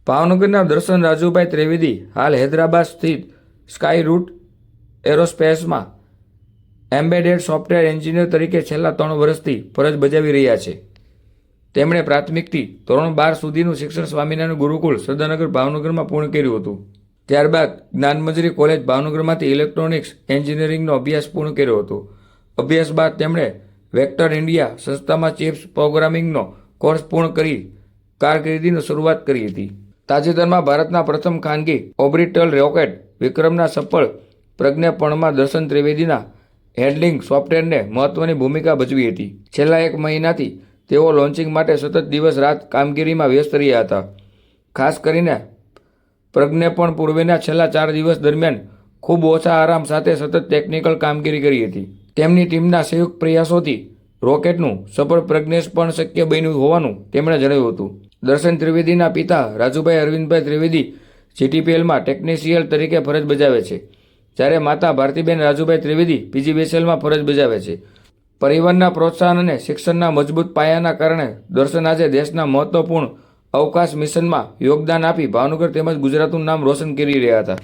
ભાવનગરના દર્શન રાજુભાઈ ત્રિવેદી હાલ હૈદરાબાદ સ્થિત સ્કાય રૂટ એરોસ્પેસમાં એમ્બેડેડ સોફ્ટવેર એન્જિનિયર તરીકે છેલ્લા 3 વર્ષથી ફરજ બજાવી રહ્યા છે. તેમણે પ્રાથમિકથી ધોરણ 12 સુધીનું શિક્ષણ સ્વામિનારાયણ ગુરુકુળ સદાનગર ભાવનગરમાં પૂર્ણ કર્યું હતું. ત્યારબાદ જ્ઞાનમંજરી કોલેજ ભાવનગરમાંથી ઇલેક્ટ્રોનિક્સ એન્જિનિયરિંગનો અભ્યાસ પૂર્ણ કર્યો હતો. અભ્યાસ બાદ તેમણે વેક્ટર ઇન્ડિયા સંસ્થામાં ચિપ્સ પ્રોગ્રામિંગનો કોર્સ પૂર્ણ કરી કારકિર્દીની શરૂઆત કરી હતી. તાજેતરમાં ભારતના પ્રથમ ખાનગી ઓર્બિટલ રોકેટ વિક્રમના સફળ પ્રક્ષેપણમાં દર્શન ત્રિવેદીના હેન્ડલિંગ સોફ્ટવેરને મહત્વની ભૂમિકા ભજવી હતી. છેલ્લા 1 મહિનાથી તેઓ લોન્ચિંગ માટે સતત દિવસ રાત કામગીરીમાં વ્યસ્ત રહ્યા હતા. ખાસ કરીને પ્રક્ષેપણ પૂર્વેના છેલ્લા 4 દિવસ દરમિયાન ખૂબ ઓછા આરામ સાથે સતત ટેકનિકલ કામગીરી કરી હતી. તેમની ટીમના સંયુક્ત પ્રયાસોથી રોકેટનું સફળ પ્રક્ષેપણ શક્ય બન્યું હોવાનું તેમણે જણાવ્યું હતું. દર્શન ત્રિવેદીના પિતા રાજુભાઈ અરવિંદભાઈ ત્રિવેદી જીટીપીએલમાં ટેકનિશિયન તરીકે ફરજ બજાવે છે, જ્યારે માતા ભારતીબેન રાજુભાઈ ત્રિવેદી પીજીવીસીએલમાં ફરજ બજાવે છે. પરિવારના પ્રોત્સાહન અને શિક્ષણના મજબૂત પાયાના કારણે દર્શન આજે દેશના મહત્વપૂર્ણ અવકાશ મિશનમાં યોગદાન આપી ભાવનગર તેમજ ગુજરાતનું નામ રોશન કરી રહ્યા હતા.